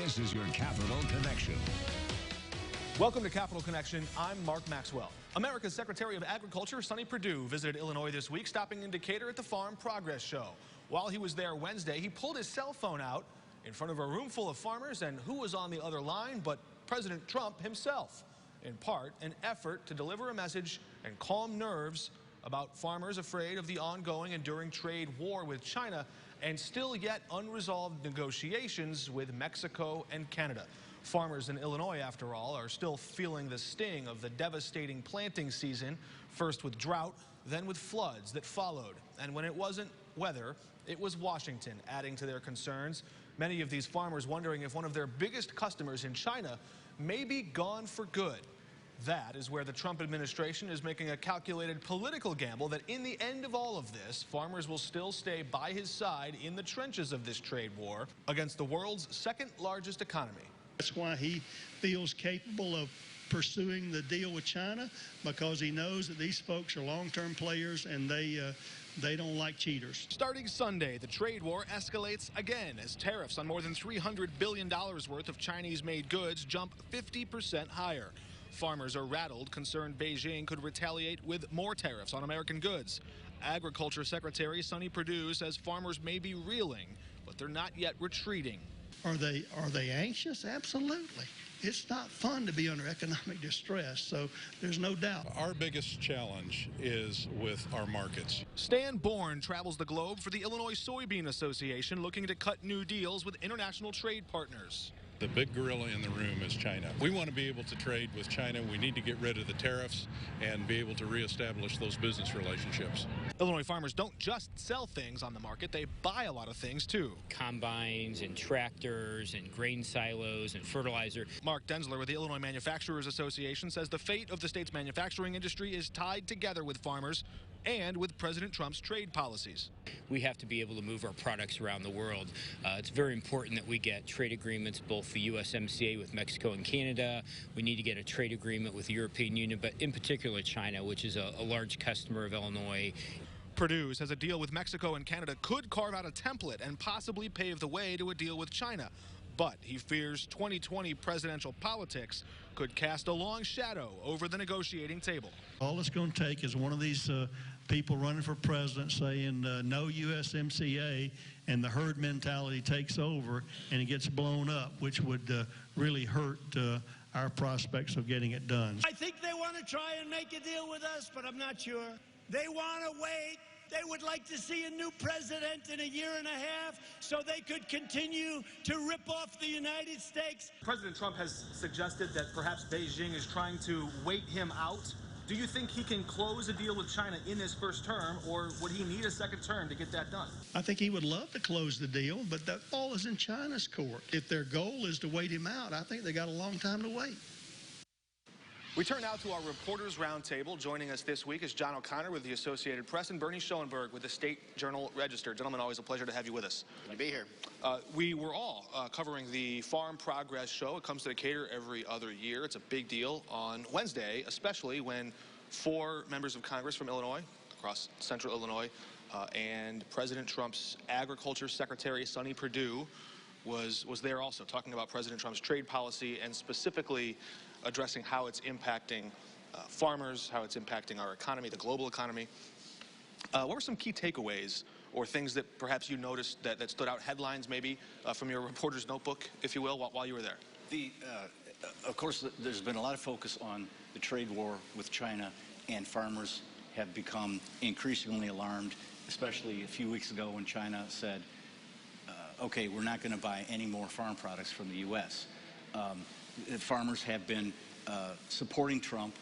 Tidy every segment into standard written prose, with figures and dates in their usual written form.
This is your Capital Connection. Welcome to Capital Connection. I'm Mark Maxwell. America's Secretary of Agriculture, Sonny Perdue, visited Illinois this week, stopping in Decatur at the Farm Progress Show. While he was there Wednesday, he pulled his cell phone out in front of a room full of farmers, and who was on the other line but President Trump himself. In part, an effort to deliver a message and calm nerves about farmers afraid of the ongoing enduring trade war with China and still yet unresolved negotiations with Mexico and Canada. Farmers in Illinois, after all, are still feeling the sting of the devastating planting season, first with drought, then with floods that followed. And when it wasn't weather, it was Washington adding to their concerns. Many of these farmers wondering if one of their biggest customers in China may be gone for good. That is where the Trump administration is making a calculated political gamble that in the end of all of this, farmers will still stay by his side in the trenches of this trade war against the world's second largest economy. That's why he feels capable of pursuing the deal with China, because he knows that these folks are long-term players and they don't like cheaters. Starting Sunday, the trade war escalates again as tariffs on more than $300 billion worth of Chinese-made goods jump 50% higher. Farmers are rattled, concerned Beijing could retaliate with more tariffs on American goods. Agriculture Secretary Sonny Perdue says farmers may be reeling, but they're not yet retreating. Are they anxious? Absolutely. It's not fun to be under economic distress, so there's no doubt. Our biggest challenge is with our markets. Stan Bourne travels the globe for the Illinois Soybean Association, looking to cut new deals with international trade partners. The big gorilla in the room is China. We want to be able to trade with China. We need to get rid of the tariffs and be able to reestablish those business relationships. Illinois farmers don't just sell things on the market, they buy a lot of things too. Combines and tractors and grain silos and fertilizer. Mark Denzler with the Illinois Manufacturers Association says the fate of the state's manufacturing industry is tied together with farmers and with President Trump's trade policies. We have to be able to move our products around the world. It's very important that we get trade agreements, both the USMCA with Mexico and Canada. We need to get a trade agreement with the European Union, but in particular China, which is a large customer of Illinois. Perdue says a deal with Mexico and Canada could carve out a template and possibly pave the way to a deal with China. But he fears 2020 presidential politics could cast a long shadow over the negotiating table. All it's going to take is one of these people running for president saying no USMCA, and the herd mentality takes over and it gets blown up, which would really hurt our prospects of getting it done. I think they want to try and make a deal with us, but I'm not sure. They want to wait. They would like to see a new president in a year and a half so they could continue to rip off the United States. President Trump has suggested that perhaps Beijing is trying to wait him out. Do you think he can close a deal with China in his first term, or would he need a second term to get that done? I think he would love to close the deal, but that ball is in China's court. If their goal is to wait him out, I think they got a long time to wait. We turn now to our Reporters Roundtable. Joining us this week is John O'Connor with the Associated Press and Bernie Schoenberg with the State Journal Register. Gentlemen, always a pleasure to have you with us. Good to be here. We were all covering the Farm Progress Show. It comes to Decatur every other year. It's a big deal on Wednesday, especially when 4 members of Congress from Illinois, across central Illinois, and President Trump's Agriculture Secretary Sonny Perdue was there also, talking about President Trump's trade policy and specifically addressing how it's impacting farmers, how it's impacting our economy, the global economy. What were some key takeaways or things that perhaps you noticed that stood out, headlines maybe, from your reporter's notebook, if you will, while you were there? Of course, there's been a lot of focus on the trade war with China, and farmers have become increasingly alarmed, especially a few weeks ago when China said, okay, we're not going to buy any more farm products from the U.S. Farmers have been supporting Trump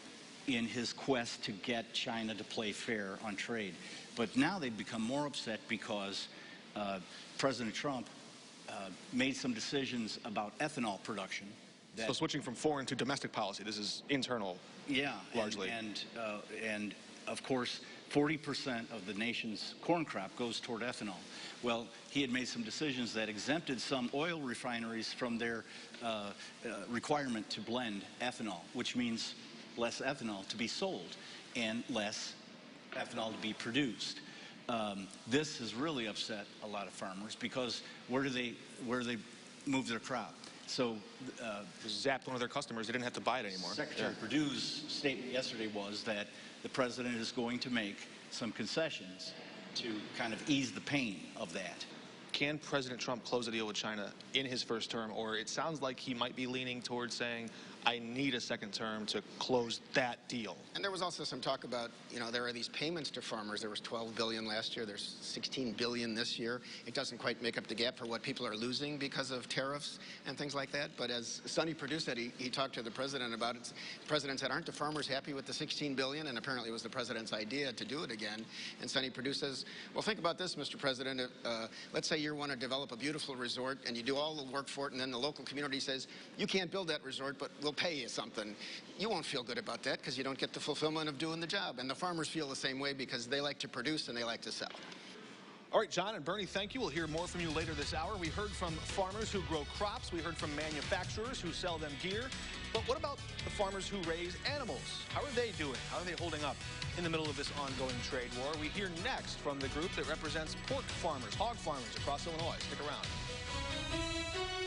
in his quest to get China to play fair on trade. But now they've become more upset because President Trump made some decisions about ethanol production. So switching from foreign to domestic policy, this is internal, largely. And of course, 40% of the nation's corn crop goes toward ethanol. Well, he had made some decisions that exempted some oil refineries from their requirement to blend ethanol, which means less ethanol to be sold and less ethanol to be produced. This has really upset a lot of farmers because where do they move their crop? So Zapped one of their customers. They didn't have to buy it anymore. Secretary Perdue's statement yesterday was that the president is going to make some concessions to kind of ease the pain of that. Can President Trump close a deal with China in his first term? Or it sounds like he might be leaning towards saying, I need a second term to close that deal. And there was also some talk about, there are these payments to farmers. There was $12 billion last year. There's $16 billion this year. It doesn't quite make up the gap for what people are losing because of tariffs and things like that. But as Sonny Perdue said, he talked to the president about it. The president said, aren't the farmers happy with the $16 billion? And apparently it was the president's idea to do it again. And Sonny Perdue says, well, think about this, Mr. President. Let's say you want to develop a beautiful resort and you do all the work for it, and then the local community says, you can't build that resort, but we'll pay you something. You won't feel good about that because you don't get the fulfillment of doing the job. And the farmers feel the same way because they like to produce and they like to sell. All right, John and Bernie, thank you. We'll hear more from you later this hour. We heard from farmers who grow crops. We heard from manufacturers who sell them gear. But what about the farmers who raise animals? How are they doing? How are they holding up in the middle of this ongoing trade war? We hear next from the group that represents pork farmers, hog farmers across Illinois. Stick around.